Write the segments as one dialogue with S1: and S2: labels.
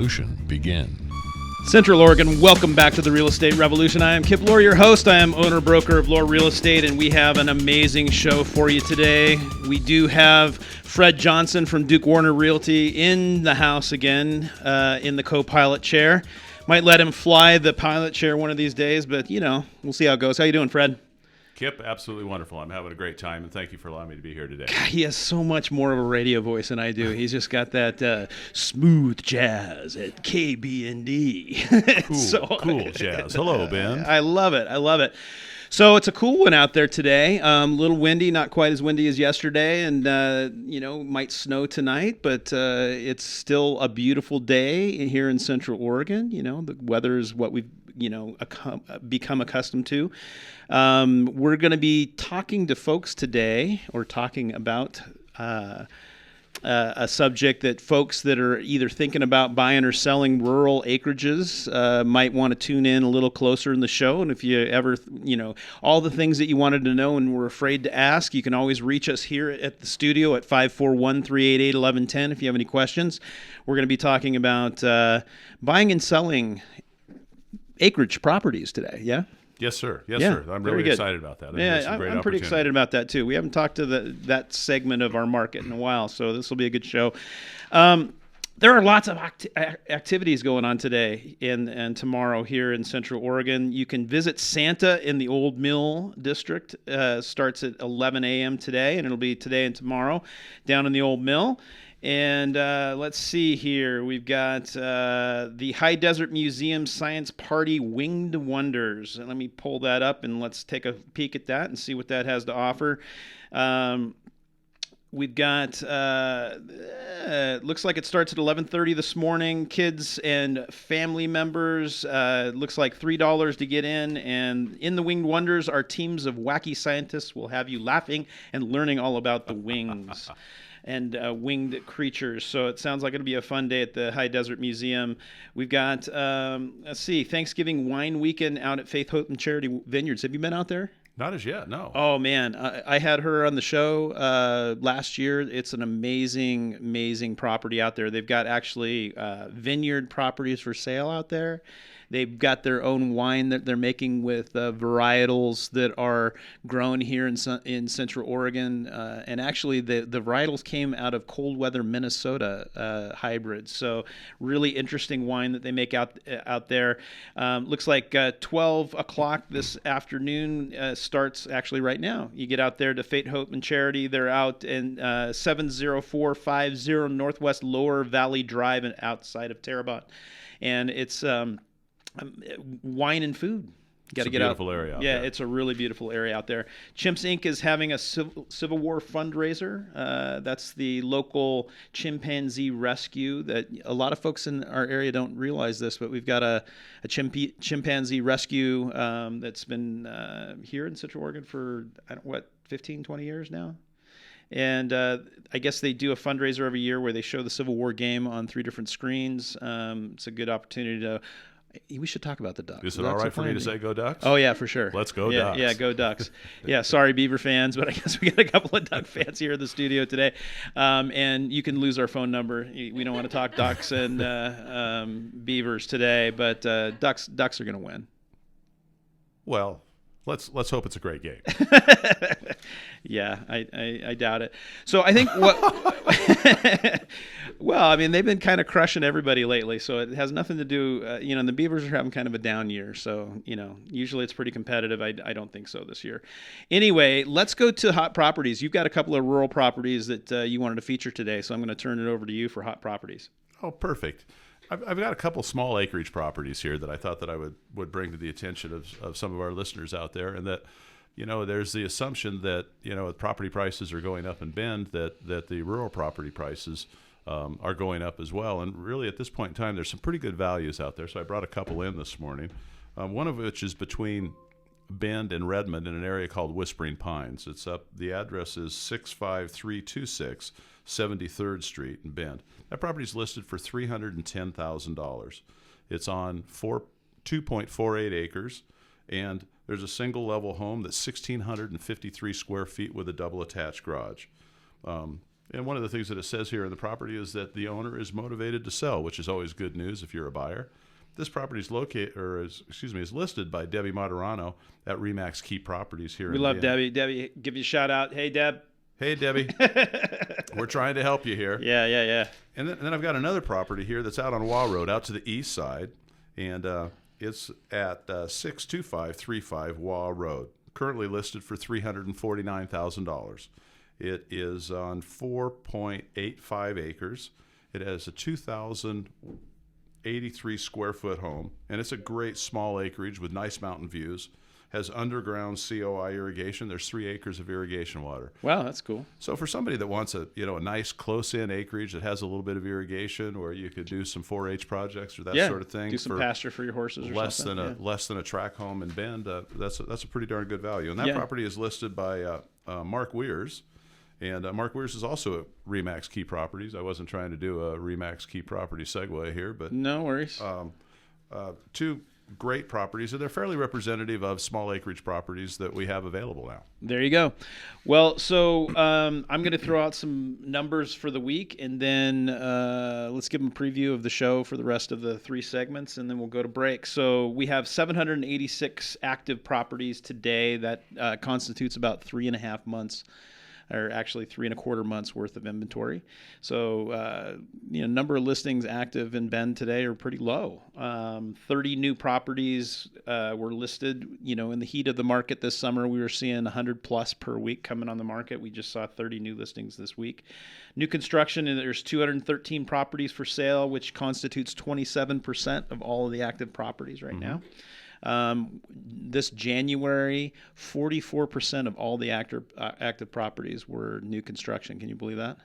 S1: Revolution begin.
S2: Central Oregon, welcome back to the Real Estate Revolution. I am Kip Lohr, your host. I am owner-broker of Lohr Real Estate, and we have an amazing show for you today. We do have Fred Johnson from Duke Warner Realty in the house again, in the co-pilot chair. Might let him fly the pilot chair one of these days, but, you know, we'll see how it goes. How you doing, Fred?
S3: Kip, absolutely wonderful. I'm having a great time, and thank you for allowing me to be here today.
S2: God, he has so much more of a radio voice than I do. He's just got that smooth jazz at KBND.
S3: Cool jazz. Hello, Ben.
S2: I love it. I love it. So it's a cool one out there today. A little windy, not quite as windy as yesterday, and might snow tonight, but it's still a beautiful day here in Central Oregon. You know, the weather is what we've become accustomed to. We're going to be talking to folks today, or talking about a subject that folks that are either thinking about buying or selling rural acreages might want to tune in a little closer in the show. And if you ever, all the things that you wanted to know and were afraid to ask, you can always reach us here at the studio at 541-388-1110 if you have any questions. We're going to be talking about buying and selling acreage properties today. Yeah?
S3: Yes, sir. Yes, sir. I'm really excited about that.
S2: I'm pretty excited about that, too. We haven't talked to that segment of our market in a while, so this will be a good show. There are lots of activities going on today and tomorrow here in Central Oregon. You can visit Santa in the Old Mill District. Starts at 11 a.m. today, and it'll be today and tomorrow down in the Old Mill. And let's see here. We've got the High Desert Museum Science Party Winged Wonders. And let me pull that up and let's take a peek at that and see what that has to offer. We've got, looks like it starts at 11:30 this morning. Kids and family members, looks like $3 to get in. And in the Winged Wonders, our teams of wacky scientists will have you laughing and learning all about the wings and winged creatures. So it sounds like it'll be a fun day at the High Desert Museum. We've got, Thanksgiving Wine Weekend out at Faith, Hope, and Charity Vineyards. Have you been out there?
S3: Not as yet, no.
S2: Oh, man. I had her on the show last year. It's an amazing, amazing property out there. They've got actually vineyard properties for sale out there. They've got their own wine that they're making with varietals that are grown here in Central Oregon. And actually, the varietals came out of cold weather Minnesota hybrids. So really interesting wine that they make out there. Looks like 12 o'clock this afternoon starts actually right now. You get out there to Faith, Hope, and Charity. They're out in 70450 Northwest Lower Valley Drive and outside of Terrebonne. And it's wine and food. Got to get out.
S3: It's a beautiful area out there.
S2: Yeah, it's a really beautiful area out there. Chimps Inc. is having a Civil War fundraiser. That's the local chimpanzee rescue that a lot of folks in our area don't realize this, but we've got a chimpanzee rescue that's been here in Central Oregon for, 15, 20 years now? And I guess they do a fundraiser every year where they show the Civil War game on 3 different screens. It's a good opportunity to... We should talk about the Ducks.
S3: Is it all right for me to say go Ducks?
S2: Oh, yeah, for sure.
S3: Let's go Ducks.
S2: Yeah, go Ducks. Yeah, sorry, Beaver fans, but I guess we got a couple of Duck fans here in the studio today. And you can lose our phone number. We don't want to talk Ducks and Beavers today, but Ducks are going to win.
S3: Well, let's hope it's a great game.
S2: Yeah, I doubt it. So I think what... Well, I mean, they've been kind of crushing everybody lately, so it has nothing to do, and the Beavers are having kind of a down year, so, usually it's pretty competitive. I don't think so this year. Anyway, let's go to hot properties. You've got a couple of rural properties that you wanted to feature today, so I'm going to turn it over to you for hot properties.
S3: Oh, perfect. I've got a couple small acreage properties here that I thought that I would bring to the attention of some of our listeners out there, and that, there's the assumption that, property prices are going up in Bend, that the rural property prices are going up as well. And really at this point in time, there's some pretty good values out there. So I brought a couple in this morning, one of which is between Bend and Redmond in an area called Whispering Pines. It's up, the address is 65326 73rd Street in Bend. That property is listed for $310,000. It's on 2.48 acres, and there's a single level home that's 1,653 square feet with a double attached garage. And one of the things that it says here in the property is that the owner is motivated to sell, which is always good news if you're a buyer. This property is is listed by Debbie Moderano at Remax Key Properties here.
S2: We love Debbie. Debbie, give you a shout out. Hey, Deb.
S3: Hey, Debbie. We're trying to help you here.
S2: Yeah.
S3: And then I've got another property here that's out on Waugh Road, out to the east side, and it's at 62535 Waugh Road. Currently listed for $349,000. It is on 4.85 acres. It has a 2,083 square foot home, and it's a great small acreage with nice mountain views. Has underground COI irrigation. There's 3 acres of irrigation water.
S2: Wow, that's cool.
S3: So for somebody that wants a nice close-in acreage that has a little bit of irrigation, or you could do some 4-H projects or that sort of thing,
S2: do some pasture for your horses or something.
S3: Less than a track home in Bend, that's a pretty darn good value. And that property is listed by Mark Weirs. And Mark Weirs is also at Remax Key Properties. I wasn't trying to do a Remax Key Property segue here, but
S2: no worries.
S3: 2 great properties, and they're fairly representative of small acreage properties that we have available now.
S2: There you go. Well, so I'm going to throw out some numbers for the week, and then let's give them a preview of the show for the rest of the 3 segments, and then we'll go to break. So we have 786 active properties today. That constitutes about 3.5 months, or actually 3.25 months worth of inventory. So, number of listings active in Bend today are pretty low. 30 new properties were listed. In the heat of the market this summer, we were seeing 100 plus per week coming on the market. We just saw 30 new listings this week. New construction, and there's 213 properties for sale, which constitutes 27% of all of the active properties right now. This January, 44% of all the active properties were new construction. Can you believe that?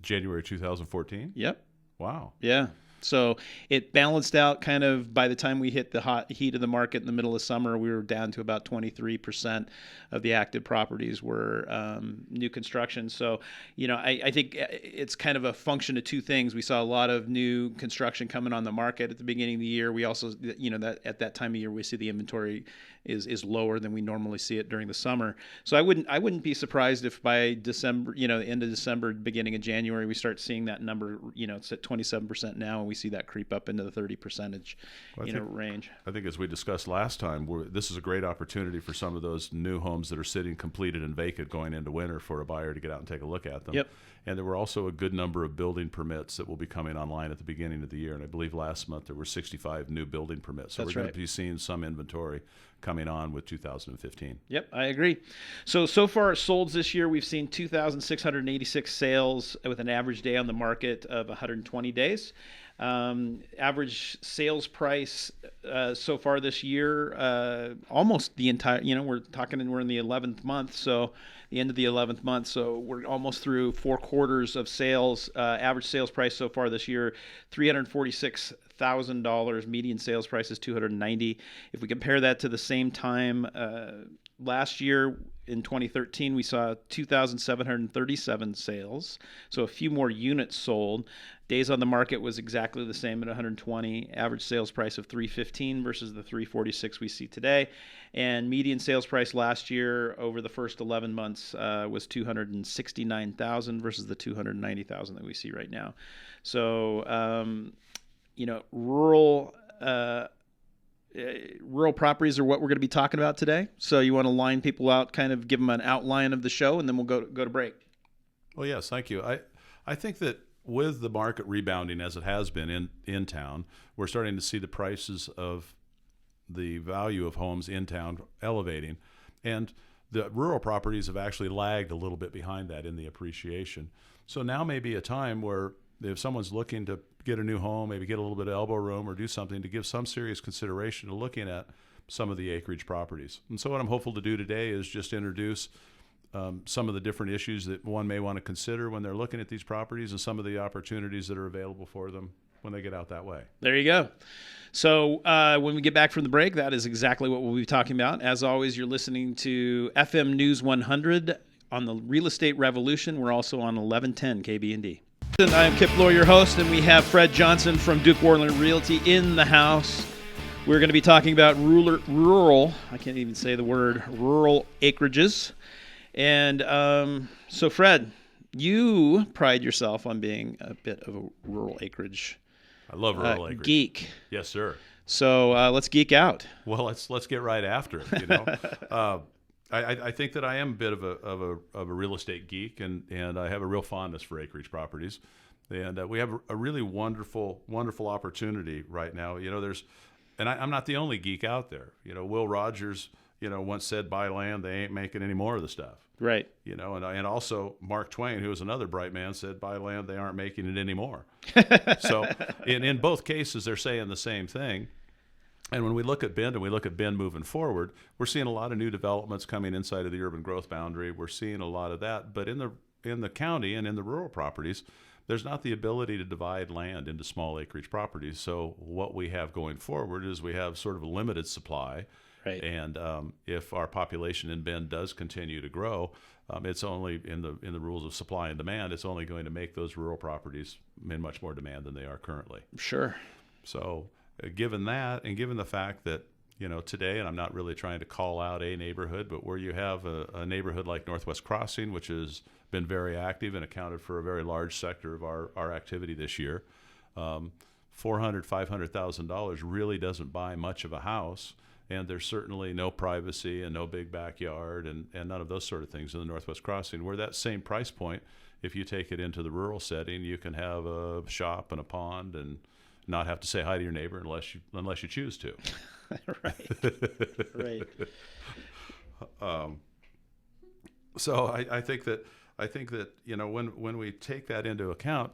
S3: January 2014?
S2: Yep.
S3: Wow.
S2: Yeah. So it balanced out kind of by the time we hit the hot heat of the market in the middle of summer. We were down to about 23% of the active properties were new construction. So, I think it's kind of a function of 2 things. We saw a lot of new construction coming on the market at the beginning of the year. We also, that at that time of year, we see the inventory is lower than we normally see it during the summer. So I wouldn't be surprised if by December, end of December, beginning of January, we start seeing that number. It's at 27% now, and we see that creep up into the 30% range.
S3: I think as we discussed last time, this is a great opportunity for some of those new homes that are sitting completed and vacant going into winter for a buyer to get out and take a look at them.
S2: Yep.
S3: And there were also a good number of building permits that will be coming online at the beginning of the year. And I believe last month there were 65 new building permits. So we're going to be seeing some inventory coming on with 2015.
S2: Yep, I agree. So far sold this year, we've seen 2,686 sales with an average day on the market of 120 days. Average sales price so far this year, almost the entire, we're in the 11th month, so the end of the 11th month, so we're almost through 4 quarters of sales. Average sales price so far this year, $346,000. Median sales price is $290,000. If we compare that to the same time last year, in 2013, we saw 2,737 sales, so a few more units sold. Days on the market was exactly the same at 120. Average sales price of $315 versus the $346 we see today. And median sales price last year over the first 11 months was $269,000 versus the $290,000 that we see right now. So, rural properties are what we're going to be talking about today. So you want to line people out, kind of give them an outline of the show, and then we'll go to break.
S3: Well, yes, thank you. I think that with the market rebounding as it has been in town, we're starting to see the prices of the value of homes in town elevating. And the rural properties have actually lagged a little bit behind that in the appreciation. So now may be a time where if someone's looking to get a new home, maybe get a little bit of elbow room or do something, to give some serious consideration to looking at some of the acreage properties. And so what I'm hopeful to do today is just introduce some of the different issues that one may want to consider when they're looking at these properties and some of the opportunities that are available for them when they get out that way.
S2: There you go. So when we get back from the break, that is exactly what we'll be talking about. As always, you're listening to FM News 100 on the Real Estate Revolution. We're also on 1110 KBND. I'm Kip Lohr, your host, and we have Fred Johnson from Duke Worland Realty in the house. We're going to be talking about rural, I can't even say the word, rural acreages. And so, Fred, You pride yourself on being a bit of a rural acreage
S3: I love rural acreage.
S2: geek.
S3: Yes, sir.
S2: So let's geek out.
S3: Well, let's get right after it. You know, I think that I am a bit of a real estate geek, and I have a real fondness for acreage properties, and we have a really wonderful opportunity right now. You know, I'm not the only geek out there. You know, Will Rogers, once said, "Buy land, they ain't making any more of the stuff."
S2: Right.
S3: You know, and also Mark Twain, who was another bright man, said, "Buy land, they aren't making it anymore." So in both cases, they're saying the same thing. And when we look at Bend and we look at Bend moving forward, we're seeing a lot of new developments coming inside of the urban growth boundary. We're seeing a lot of that. But in the county and in the rural properties, there's not the ability to divide land into small acreage properties. So what we have going forward is we have sort of a limited supply.
S2: Right.
S3: And if our population in Bend does continue to grow, it's only in the rules of supply and demand. It's only going to make those rural properties in much more demand than they are currently.
S2: Sure.
S3: So given that, and given the fact that today, and I'm not really trying to call out a neighborhood, but where you have a neighborhood like Northwest Crossing, which has been very active and accounted for a very large sector of our activity this year, $400,000-$500,000 really doesn't buy much of a house. And there's certainly no privacy and no big backyard and none of those sort of things in the Northwest Crossing. Where that same price point, if you take it into the rural setting, you can have a shop and a pond and not have to say hi to your neighbor unless you choose to.
S2: Right.
S3: So I think that when we take that into account,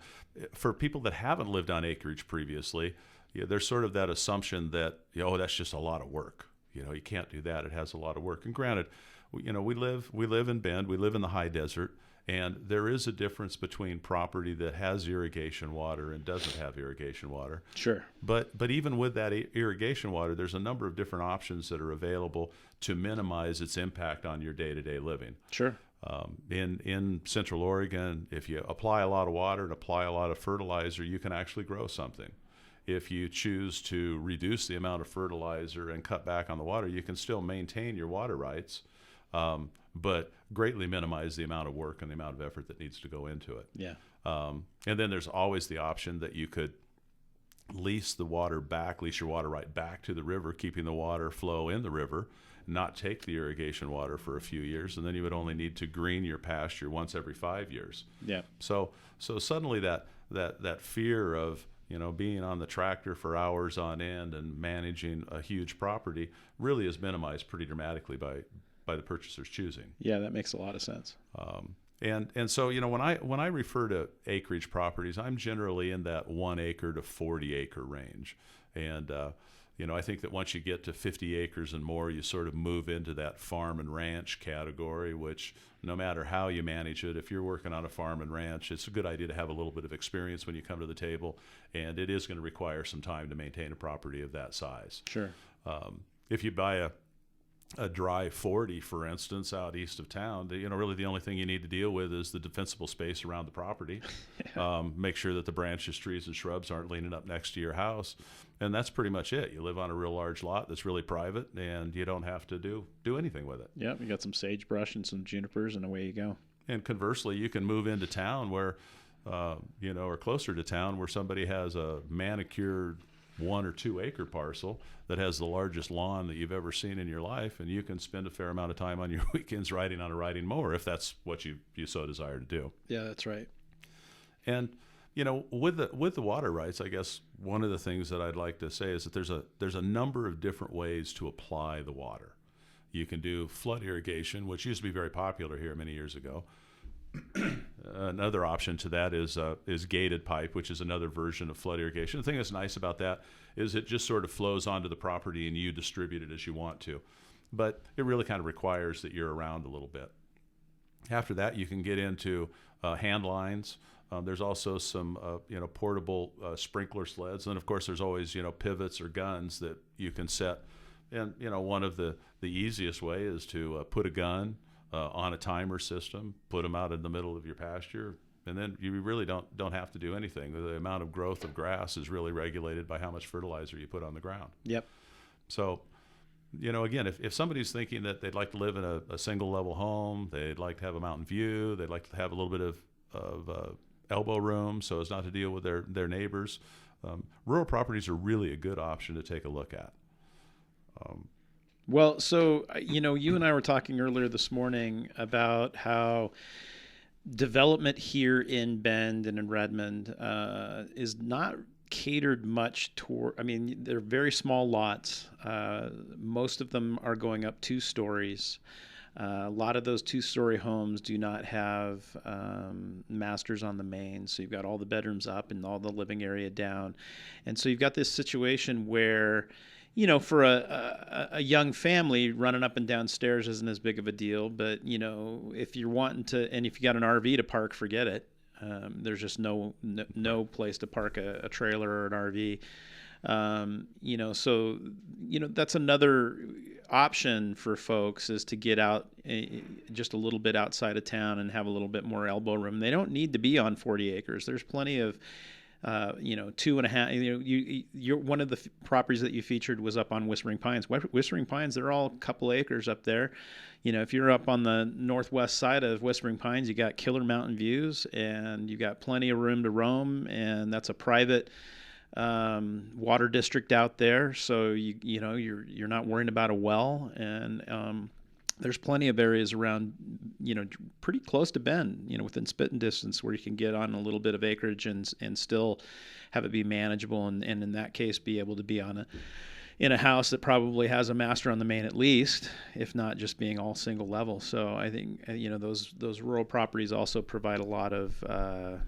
S3: for people that haven't lived on acreage previously, there's sort of that assumption that that's just a lot of work. You can't do that. It has a lot of work. And granted, we live in Bend. We live in the high desert. And there is a difference between property that has irrigation water and doesn't have irrigation water.
S2: Sure.
S3: But even with that irrigation water, there's a number of different options that are available to minimize its impact on your day-to-day living.
S2: Sure.
S3: In Central Oregon, if you apply a lot of water and apply a lot of fertilizer, you can actually grow something. If you choose to reduce the amount of fertilizer and cut back on the water, you can still maintain your water rights, but greatly minimize the amount of work and the amount of effort that needs to go into it.
S2: Yeah.
S3: And then there's always the option that you could lease your water right back to the river, keeping the water flow in the river, not take the irrigation water for a few years, and then you would only need to green your pasture once every 5 years.
S2: Yeah.
S3: So suddenly that fear of being on the tractor for hours on end and managing a huge property really is minimized pretty dramatically by the purchaser's choosing.
S2: Yeah, that makes a lot of sense.
S3: And so when I refer to acreage properties, I'm generally in that 1 acre to 40 acre range, and I think that once you get to 50 acres and more, you sort of move into that farm and ranch category, which no matter how you manage it, if you're working on a farm and ranch, it's a good idea to have a little bit of experience when you come to the table, and it is going to require some time to maintain a property of that size.
S2: Sure.
S3: If you buy a dry 40, for instance, out east of town, really the only thing you need to deal with is the defensible space around the property. Make sure that the branches, trees, and shrubs aren't leaning up next to your house, and that's pretty much it. You live on a real large lot that's really private, and you don't have to do anything with it.
S2: Yep, you got some sagebrush and some junipers, and away you go. And
S3: conversely, you can move into town where, or closer to town where somebody has a manicured 1 or 2 acre parcel that has the largest lawn that you've ever seen in your life, and you can spend a fair amount of time on your weekends riding on a riding mower if that's what you so desire to do.
S2: Yeah, that's right.
S3: And with the water rights, I guess one of the things that I'd like to say is that there's a number of different ways to apply the water. You can do flood irrigation, which used to be very popular here many years ago. Another option to that is gated pipe, which is another version of flood irrigation. The thing that's nice about that is it just sort of flows onto the property and you distribute it as you want to. But it really kind of requires that you're around a little bit. After that, you can get into hand lines. There's also some portable sprinkler sleds, and of course there's always pivots or guns that you can set. And one of the easiest way is to put a gun on a timer system, put them out in the middle of your pasture, and then you really don't have to do anything. The amount of growth of grass is really regulated by how much fertilizer you put on the ground.
S2: Yep.
S3: So, again, if somebody's thinking that they'd like to live in a single level home, they'd like to have a mountain view, they'd like to have a little bit elbow room so as not to deal with their neighbors. Rural properties are really a good option to take a look at.
S2: Well, so, you and I were talking earlier this morning about how development here in Bend and in Redmond is not catered much toward, they're very small lots. Most of them are going up 2 stories. A lot of those 2-story homes do not have masters on the main, so you've got all the bedrooms up and all the living area down. And so you've got this situation where, for a young family, running up and down stairs isn't as big of a deal. But, if you're wanting to, and if you got an RV to park, forget it. There's just no place to park a trailer or an RV. So, that's another option for folks, is to get out just a little bit outside of town and have a little bit more elbow room. They don't need to be on 40 acres. There's plenty of 2.5. You're one of the properties that you featured was up on Whispering Pines. Whispering Pines, they're all a couple acres up there. If you're up on the northwest side of Whispering Pines, you got killer mountain views, and you got plenty of room to roam, and that's a private water district out there. So you're not worrying about a well, and there's plenty of areas around, pretty close to Bend, within spitting distance, where you can get on a little bit of acreage and still have it be manageable, and in that case be able to be in a house that probably has a master on the main at least, if not just being all single level. So I think those rural properties also provide a lot of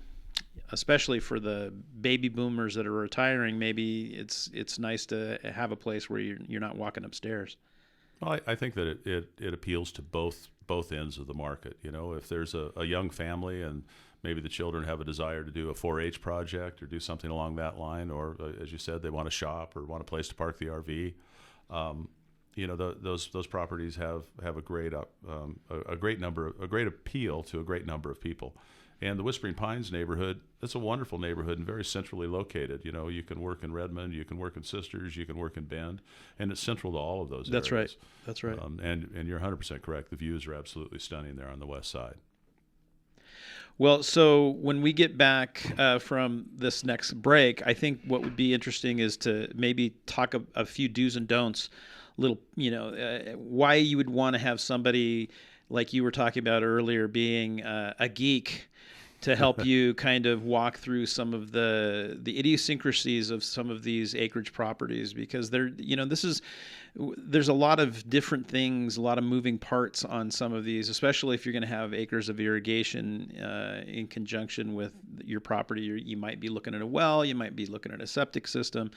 S2: especially for the baby boomers that are retiring. Maybe it's nice to have a place where you're not walking upstairs.
S3: Well, I think that it appeals to both ends of the market. If there's a young family and maybe the children have a desire to do a 4-H project or do something along that line, or as you said, they want to shop or want a place to park the RV. Those properties have a great appeal to a great number of people. And the Whispering Pines neighborhood, it's a wonderful neighborhood and very centrally located. You can work in Redmond, you can work in Sisters, you can work in Bend, and it's central to all of those
S2: That's
S3: areas.
S2: That's right.
S3: And you're 100% correct. The views are absolutely stunning there on the west side.
S2: Well, so when we get back from this next break, I think what would be interesting is to maybe talk a few do's and don'ts, why you would want to have somebody like you were talking about earlier, being a geek, to help you kind of walk through some of the idiosyncrasies of some of these acreage properties, because there's a lot of different things, a lot of moving parts on some of these, especially if you're going to have acres of irrigation in conjunction with your property. You might be looking at a well, you might be looking at a septic system.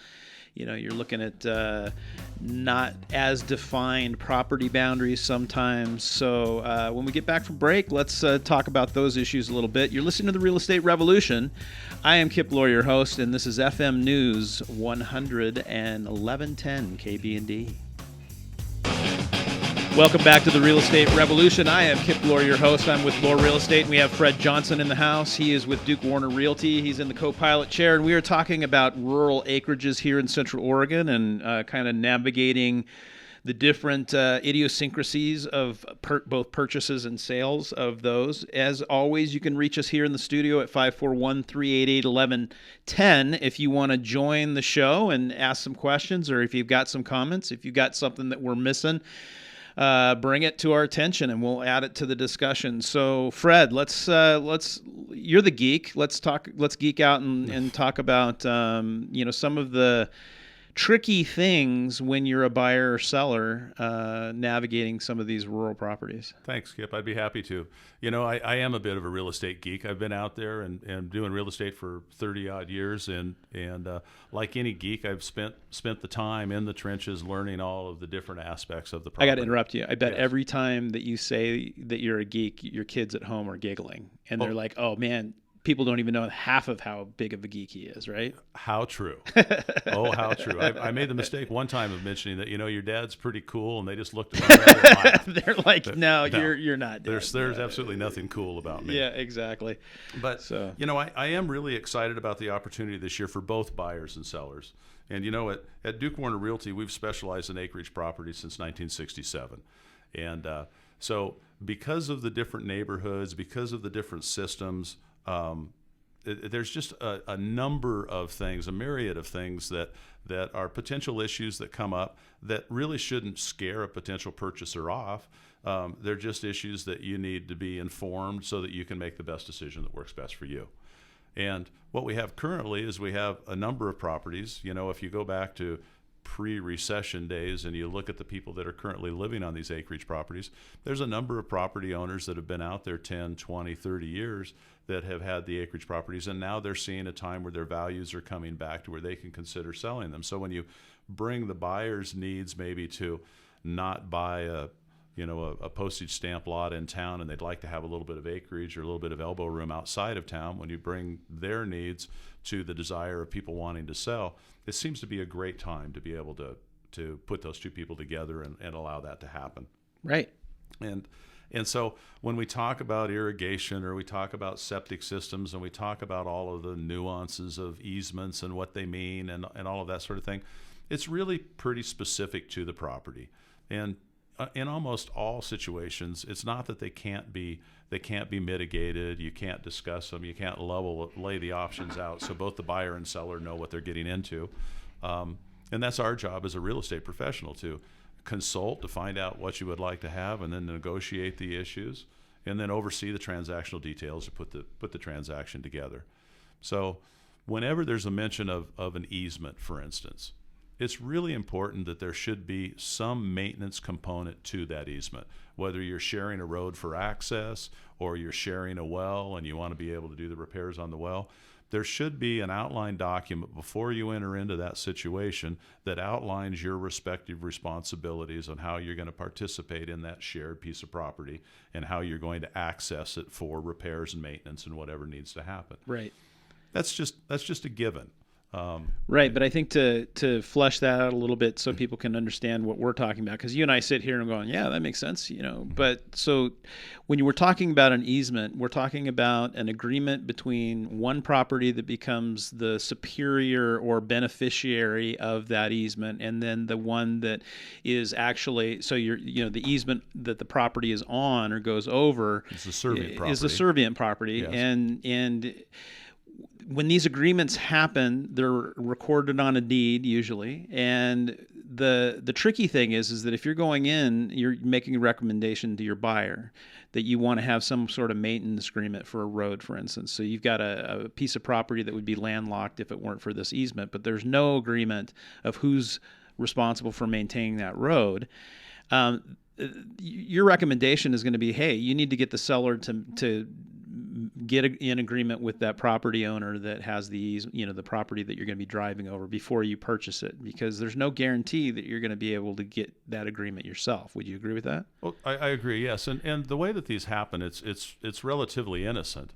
S2: You're looking at not as defined property boundaries sometimes. So when we get back from break, let's talk about those issues a little bit. You're listening to The Real Estate Revolution. I am Kip Lohr, your host, and this is FM News 11110 KBND. Welcome back to The Real Estate Revolution. I am Kip Lohr, your host. I'm with Lohr Real Estate, and we have Fred Johnson in the house. He is with Duke Warner Realty. He's in the co-pilot chair, and we are talking about rural acreages here in Central Oregon and kind of navigating the different idiosyncrasies of both purchases and sales of those. As always, you can reach us here in the studio at 541-388-1110 if you want to join the show and ask some questions, or if you've got some comments, if you've got something that we're missing. Bring it to our attention, and we'll add it to the discussion. So, Fred, let's you're the geek. Let's geek out and talk about some of the tricky things when you're a buyer or seller navigating some of these rural properties.
S3: Thanks, Kip. I'd be happy to. I am a bit of a real estate geek. I've been out there and doing real estate for 30-odd years, and like any geek, I've spent the time in the trenches learning all of the different aspects of the property.
S2: I got to interrupt you. I bet every time that you say that you're a geek, your kids at home are giggling, and they're like, oh, man, people don't even know half of how big of a geek he is, right?
S3: How true. Oh, how true. I made the mistake one time of mentioning that, your dad's pretty cool, and they just looked at me and laughed.
S2: They're like, no, you're not, Dad.
S3: There's absolutely nothing cool about me.
S2: Yeah, exactly.
S3: But, I am really excited about the opportunity this year for both buyers and sellers. And, at Duke Warner Realty, we've specialized in acreage properties since 1967. And so because of the different neighborhoods, because of the different systems, there's just a number of things, a myriad of things that are potential issues that come up that really shouldn't scare a potential purchaser off. They're just issues that you need to be informed so that you can make the best decision that works best for you. And what we have currently is we have a number of properties. If you go back to pre-recession days and you look at the people that are currently living on these acreage properties, there's a number of property owners that have been out there 10, 20, 30 years that have had the acreage properties, and now they're seeing a time where their values are coming back to where they can consider selling them. So when you bring the buyer's needs maybe to not buy a postage stamp lot in town, and they'd like to have a little bit of acreage or a little bit of elbow room outside of town, when you bring their needs to the desire of people wanting to sell, it seems to be a great time to be able to put those two people together and allow that to happen.
S2: Right.
S3: And so when we talk about irrigation, or we talk about septic systems, and we talk about all of the nuances of easements and what they mean and all of that sort of thing, it's really pretty specific to the property. And in almost all situations, it's not that they can't be mitigated. You can't discuss them. You can't lay the options out so both the buyer and seller know what they're getting into. And that's our job as a real estate professional, to consult, to find out what you would like to have, and then negotiate the issues, and then oversee the transactional details to put the transaction together. So whenever there's a mention of an easement, for instance, it's really important that there should be some maintenance component to that easement. Whether you're sharing a road for access, or you're sharing a well and you want to be able to do the repairs on the well, there should be an outline document before you enter into that situation that outlines your respective responsibilities on how you're going to participate in that shared piece of property, and how you're going to access it for repairs and maintenance and whatever needs to happen.
S2: Right.
S3: That's just a given.
S2: Right, but I think to flesh that out a little bit so people can understand what we're talking about, because you and I sit here and going, yeah, that makes sense, But so when we're talking about an easement, we're talking about an agreement between one property that becomes the superior or beneficiary of that easement, and then the one that is actually, so the easement that the property is on or goes over
S3: is the servient property.
S2: Yes. And when these agreements happen, they're recorded on a deed usually, and the tricky thing is that if you're going in, you're making a recommendation to your buyer that you want to have some sort of maintenance agreement for a road, for instance. So you've got a piece of property that would be landlocked if it weren't for this easement, but there's no agreement of who's responsible for maintaining that road. Your recommendation is going to be, hey, you need to get the seller to get in agreement with that property owner that has the property that you're going to be driving over before you purchase it, because there's no guarantee that you're going to be able to get that agreement yourself. Would you agree with that?
S3: Well, I agree. Yes. And the way that these happen, it's relatively innocent.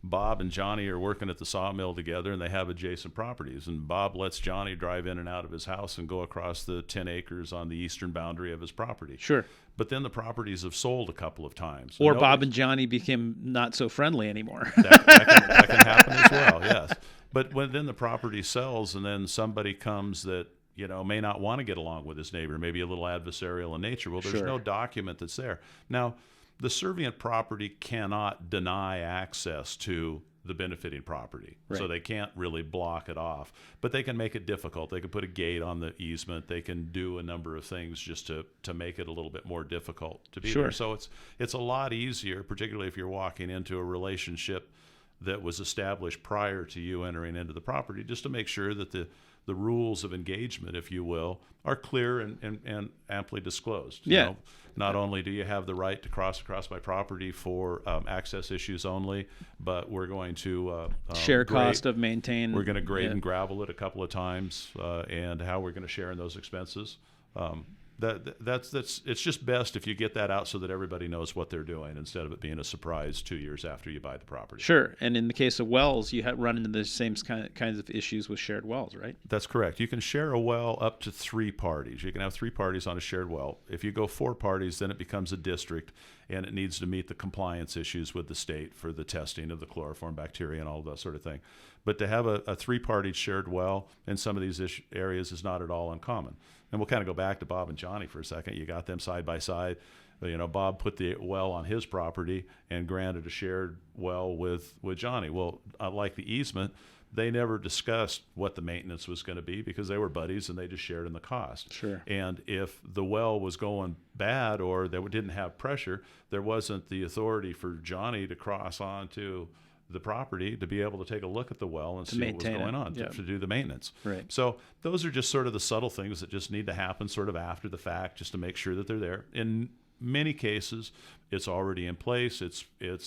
S3: Bob and Johnny are working at the sawmill together, and they have adjacent properties, and Bob lets Johnny drive in and out of his house and go across the 10 acres on the eastern boundary of his property.
S2: Sure.
S3: But then the properties have sold a couple of times.
S2: Or Bob and Johnny became not so friendly anymore.
S3: That can happen as well, yes. But then the property sells, and then somebody comes that may not want to get along with his neighbor, maybe a little adversarial in nature. Well, there's
S2: Sure.
S3: no document that's there. Now, the servient property cannot deny access to the benefiting property.
S2: Right.
S3: So they can't really block it off, but they can make it difficult. They can put a gate on the easement. They can do a number of things just to make it a little bit more difficult to be
S2: Sure.
S3: there. So it's a lot easier, particularly if you're walking into a relationship that was established prior to you entering into the property, just to make sure that the rules of engagement, if you will, are clear and amply disclosed.
S2: Yeah.
S3: Not only do you have the right to cross across my property for access issues only, but we're going to
S2: share cost of maintain.
S3: We're going to grade and gravel it a couple of times, and how we're going to share in those expenses. It's just best if you get that out so that everybody knows what they're doing, instead of it being a surprise 2 years after you buy the property.
S2: Sure. And in the case of wells, you run into the same kinds of issues with shared wells, right?
S3: That's correct. You can share a well up to 3 parties. You can have 3 parties on a shared well. If you go 4 parties, then it becomes a district, and it needs to meet the compliance issues with the state for the testing of the chloroform bacteria and all of that sort of thing. But to have a 3-party shared well in some of these areas is not at all uncommon. And we'll kind of go back to Bob and Johnny for a second. You got them side by side. Bob put the well on his property and granted a shared well with Johnny. Well, like the easement, they never discussed what the maintenance was going to be because they were buddies and they just shared in the cost.
S2: Sure.
S3: And if the well was going bad or they didn't have pressure, there wasn't the authority for Johnny to cross onto the property to be able to take a look at the well and see what was going on, to do the maintenance.
S2: Right.
S3: So those are just sort of the subtle things that just need to happen sort of after the fact, just to make sure that they're there. In many cases, it's already in place, it's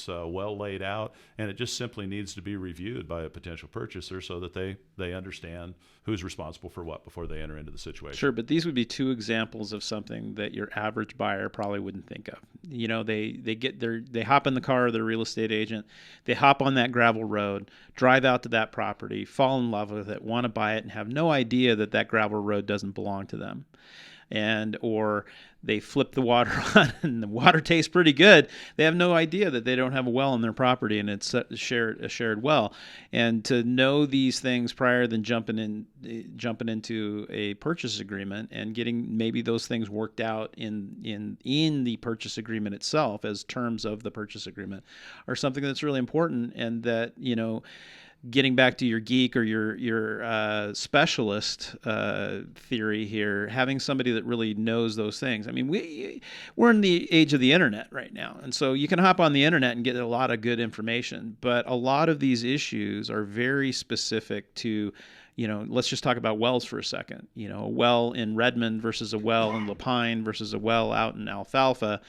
S3: well laid out, and it just simply needs to be reviewed by a potential purchaser so that they understand who's responsible for what before they enter into the situation.
S2: Sure, but these would be two examples of something that your average buyer probably wouldn't think of. They hop in the car of their real estate agent, they hop on that gravel road, drive out to that property, fall in love with it, want to buy it, and have no idea that gravel road doesn't belong to them. Or they flip the water on and the water tastes pretty good. They have no idea that they don't have a well on their property and it's a shared well. And to know these things prior than jumping into a purchase agreement and getting maybe those things worked out in the purchase agreement itself as terms of the purchase agreement are something that's really important. And that, getting back to your geek or your specialist theory here, having somebody that really knows those things. I mean, we're in the age of the internet right now, and so you can hop on the internet and get a lot of good information. But a lot of these issues are very specific to, let's just talk about wells for a second. A well in Redmond versus a well in Lapine versus a well out in Alfalfa.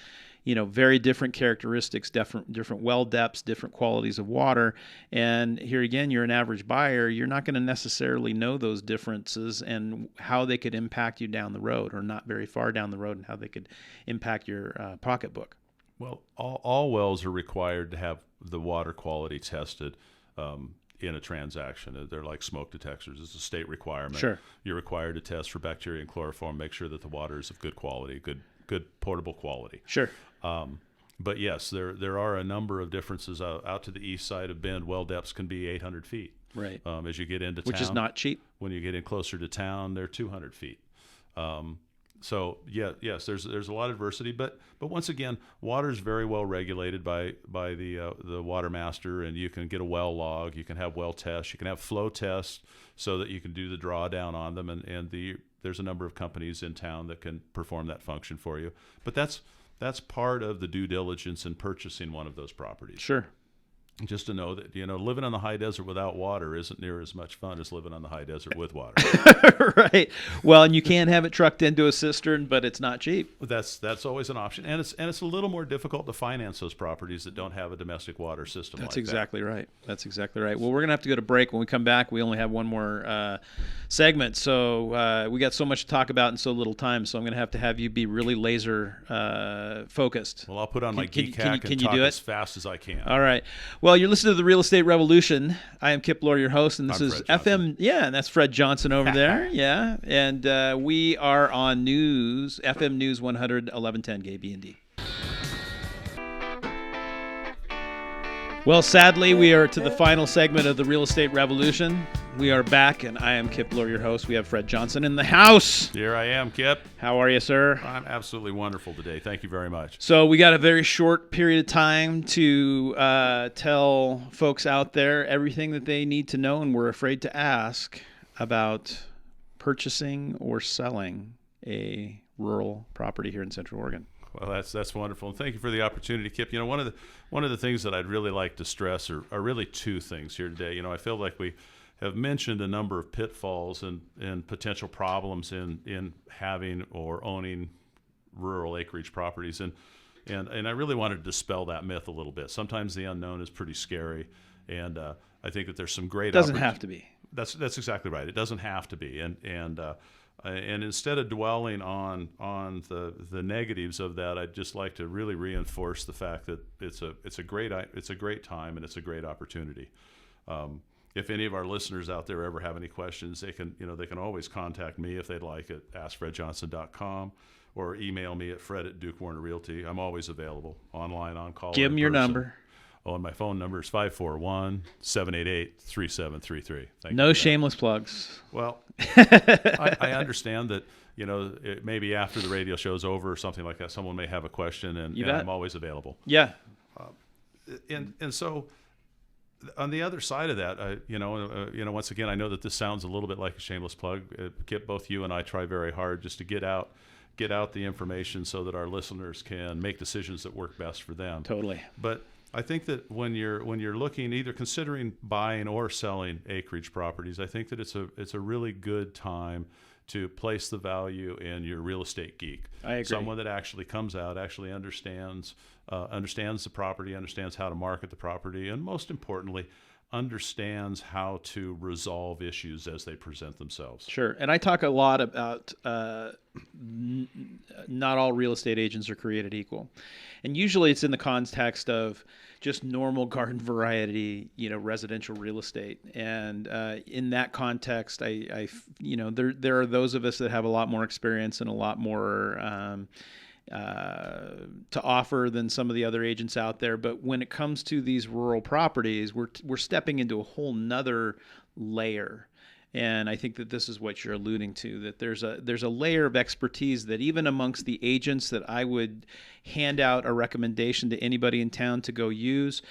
S2: Very different characteristics, different well depths, different qualities of water. And here again, you're an average buyer. You're not going to necessarily know those differences and how they could impact you down the road or not very far down the road and how they could impact your pocketbook.
S3: Well, all wells are required to have the water quality tested in a transaction. They're like smoke detectors. It's a state requirement.
S2: Sure.
S3: You're required to test for bacteria and chloroform, make sure that the water is of good quality, good portable quality.
S2: Sure.
S3: But yes, there are a number of differences out to the east side of Bend. Well depths can be 800 feet.
S2: Right.
S3: As you get into town.
S2: Which is not cheap.
S3: When you get in closer to town, they're 200 feet. So yes, there's a lot of diversity, but once again, water is very well regulated by the water master, and you can get a well log, you can have well tests, you can have flow tests, so that you can do the drawdown on them, and there's a number of companies in town that can perform that function for you. But that's part of the due diligence in purchasing one of those properties.
S2: Sure.
S3: Just to know that, living on the high desert without water isn't near as much fun as living on the high desert with water.
S2: Right. Well, and you can have it trucked into a cistern, but it's not cheap.
S3: That's always an option, and it's a little more difficult to finance those properties that don't have a domestic water system.
S2: That's
S3: like
S2: exactly right. That's exactly right. Well, we're gonna have to go to break. When we come back, we only have one more segment, so we got so much to talk about in so little time. So I'm gonna have you be really laser focused.
S3: Well, I'll put on my geek hack and talk as fast as I can.
S2: All right. Well, you're listening to the Real Estate Revolution. I am Kip Lohr, your host, and this
S3: I'm
S2: is
S3: Fred Johnson.
S2: FM. Yeah, and that's Fred Johnson over there. Yeah, and we are on News FM News 100 1110 KBND. Well, sadly, we are to the final segment of the Real Estate Revolution. We are back, and I am Kip Lohr, your host. We have Fred Johnson in the house.
S3: Here I am, Kip.
S2: How are you, sir?
S3: I'm absolutely wonderful today. Thank you very much.
S2: So we got a very short period of time to tell folks out there everything that they need to know and we're afraid to ask about purchasing or selling a rural property here in Central Oregon.
S3: Well, that's wonderful, and thank you for the opportunity, Kip. One of the things that I'd really like to stress are really two things here today. I feel like we have mentioned a number of pitfalls and potential problems in having or owning rural acreage properties, and I really wanted to dispel that myth a little bit. Sometimes the unknown is pretty scary, and I think that there's some great.
S2: Doesn't have to be.
S3: That's exactly right. It doesn't have to be, and instead of dwelling on the negatives of that, I'd just like to really reinforce the fact that it's a great time and it's a great opportunity. If any of our listeners out there ever have any questions, they can always contact me if they'd like at askfredjohnson.com or email me at fred@DukeWarner Realty. I'm always available online, on call.
S2: Give them your number.
S3: Oh, and my phone number is 541-788-3733.
S2: No shameless plugs.
S3: Well, I understand that, it maybe after the radio show's over or something like that, someone may have a question, and I'm always available.
S2: Yeah.
S3: And so on the other side of that, once again, I know that this sounds a little bit like a shameless plug. Kip, both you and I try very hard just to get out the information so that our listeners can make decisions that work best for them.
S2: Totally.
S3: But I think that when you're looking, either considering buying or selling acreage properties, I think that it's a really good time to place the value in your real estate geek.
S2: I agree.
S3: Someone that actually comes out, actually understands the property, understands how to market the property, and most importantly, understands how to resolve issues as they present themselves.
S2: Sure. And I talk a lot about not all real estate agents are created equal. And usually it's in the context of just normal garden variety, residential real estate. And in that context, there are those of us that have a lot more experience and a lot more to offer than some of the other agents out there. But when it comes to these rural properties, we're stepping into a whole nother layer. And I think that this is what you're alluding to, that there's a layer of expertise that even amongst the agents that I would hand out a recommendation to anybody in town to go use,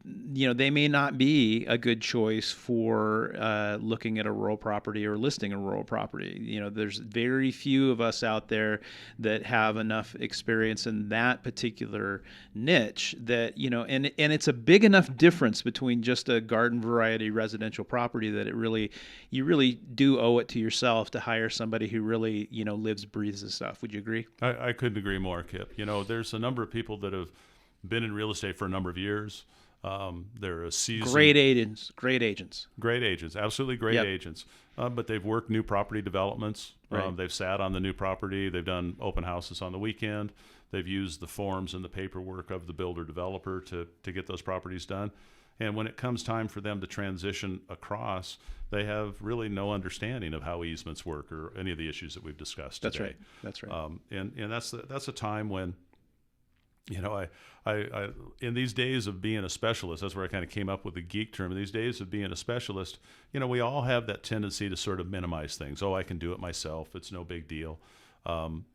S2: they may not be a good choice for looking at a rural property or listing a rural property. There's very few of us out there that have enough experience in that particular niche that, and it's a big enough difference between just a garden variety residential property that you really do owe it to yourself to hire somebody who really, lives, breathes this stuff. Would you agree?
S3: I couldn't agree more, Kip. There's a number of people that have been in real estate for a number of years. They're a seasoned...
S2: Great agents.
S3: Absolutely great agents. But they've worked new property developments.
S2: Right.
S3: They've sat on the new property. They've done open houses on the weekend. They've used the forms and the paperwork of the builder developer to get those properties done. And when it comes time for them to transition across, they have really no understanding of how easements work or any of the issues that we've discussed today.
S2: That's right.
S3: And that's a time when, I in these days of being a specialist, that's where I kind of came up with the geek term. In these days of being a specialist, we all have that tendency to sort of minimize things. Oh, I can do it myself. It's no big deal. And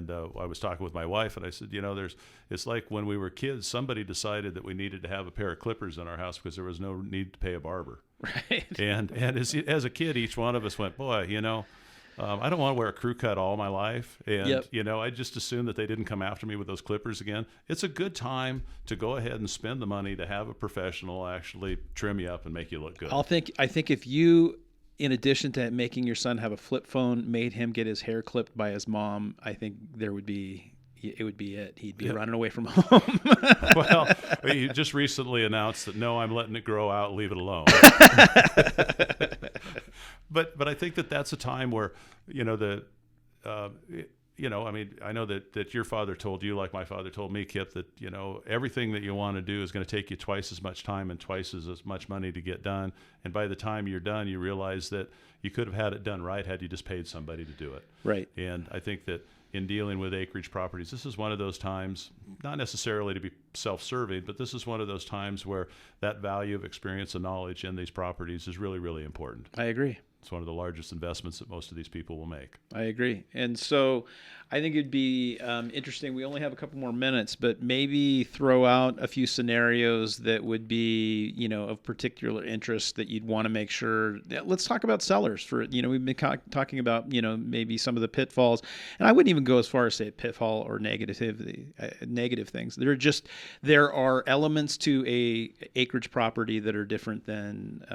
S3: I was talking with my wife, and I said, it's like when we were kids, somebody decided that we needed to have a pair of clippers in our house because there was no need to pay a barber.
S2: Right.
S3: And as a kid, each one of us went, boy, I don't want to wear a crew cut all my life. And, I just assumed that they didn't come after me with those clippers again. It's a good time to go ahead and spend the money to have a professional actually trim you up and make you look good.
S2: I think if you, in addition to making your son have a flip phone, made him get his hair clipped by his mom, I think it would be it. He'd be running away from home.
S3: Well, he just recently announced that, no, I'm letting it grow out, leave it alone. But I think that's a time where, I know that your father told you, like my father told me, Kip, that, everything that you want to do is going to take you twice as much time and twice as much money to get done. And by the time you're done, you realize that you could have had it done right had you just paid somebody to do it.
S2: Right.
S3: And I think that in dealing with acreage properties, this is one of those times, not necessarily to be self-serving, but this is one of those times where that value of experience and knowledge in these properties is really, really important.
S2: I agree.
S3: It's one of the largest investments that most of these people will make.
S2: I agree. And so I think it'd be interesting. We only have a couple more minutes, but maybe throw out a few scenarios that would be, of particular interest that you'd want to make sure. Let's talk about sellers for, we've been talking about, maybe some of the pitfalls. And I wouldn't even go as far as say pitfall or negative things. There are elements to a acreage property that are different than,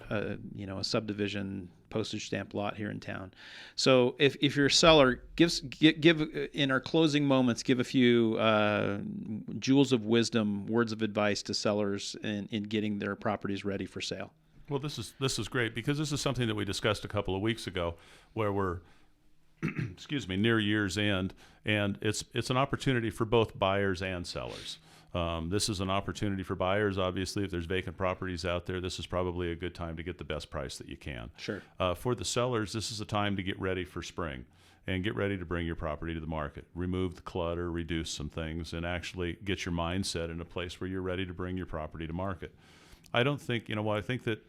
S2: a subdivision postage stamp lot here in town. So if you're a seller, give in our closing moments, give a few jewels of wisdom, words of advice to sellers in getting their properties ready for sale.
S3: Well, this is great because this is something that we discussed a couple of weeks ago, where we're near year's end, and it's an opportunity for both buyers and sellers. This is an opportunity for buyers. Obviously, if there's vacant properties out there, this is probably a good time to get the best price that you can.
S2: Sure.
S3: For the sellers, this is a time to get ready for spring and get ready to bring your property to the market. Remove the clutter, reduce some things, and actually get your mindset in a place where you're ready to bring your property to market. I don't think, I think that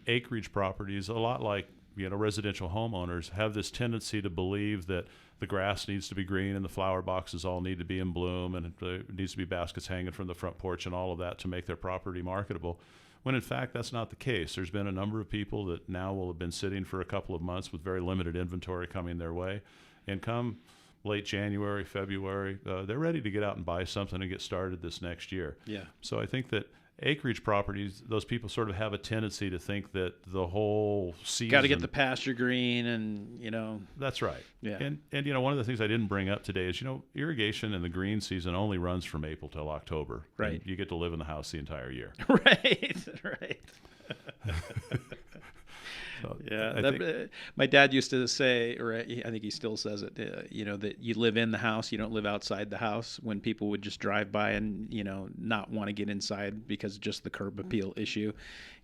S3: acreage properties, a lot like residential homeowners, have this tendency to believe that the grass needs to be green and the flower boxes all need to be in bloom and it needs to be baskets hanging from the front porch and all of that to make their property marketable, when in fact that's not the case. There's been a number of people that now will have been sitting for a couple of months with very limited inventory coming their way, and come late January, February, they're ready to get out and buy something and get started this next year.
S2: Yeah.
S3: So I think that acreage properties, those people sort of have a tendency to think that the whole season...
S2: Got to get the pasture green and,
S3: That's right.
S2: Yeah.
S3: And one of the things I didn't bring up today is, irrigation in the green season only runs from April till October.
S2: Right.
S3: And you get to live in the house the entire year.
S2: Right.
S3: So
S2: Yeah, my dad used to say, or I think he still says it, that you live in the house, you don't live outside the house, when people would just drive by and, not want to get inside because of just the curb appeal issue.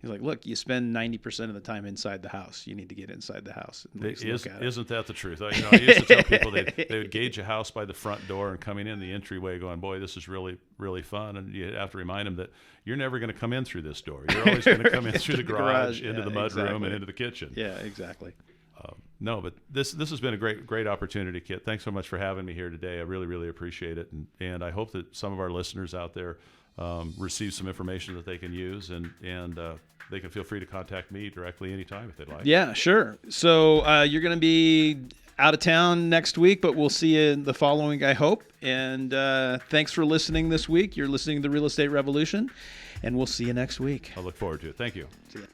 S2: He's like, look, you spend 90% of the time inside the house. You need to get inside the house. And
S3: Isn't that the truth? I used to tell people they would gauge a house by the front door and coming in the entryway going, boy, this is really, really fun. And you have to remind them that you're never going to come in through this door. You're always going to come in through the garage, into the mudroom, and into the kitchen.
S2: Yeah, exactly.
S3: No, but this has been a great opportunity, Kit. Thanks so much for having me here today. I really, really appreciate it. And I hope that some of our listeners out there receive some information that they can use, and they can feel free to contact me directly anytime if they'd like.
S2: Yeah, sure. So you're going to be out of town next week, but we'll see you the following, I hope. And thanks for listening this week. You're listening to The Real Estate Revolution, and we'll see you next week.
S3: I look forward to it. Thank you.
S2: See ya.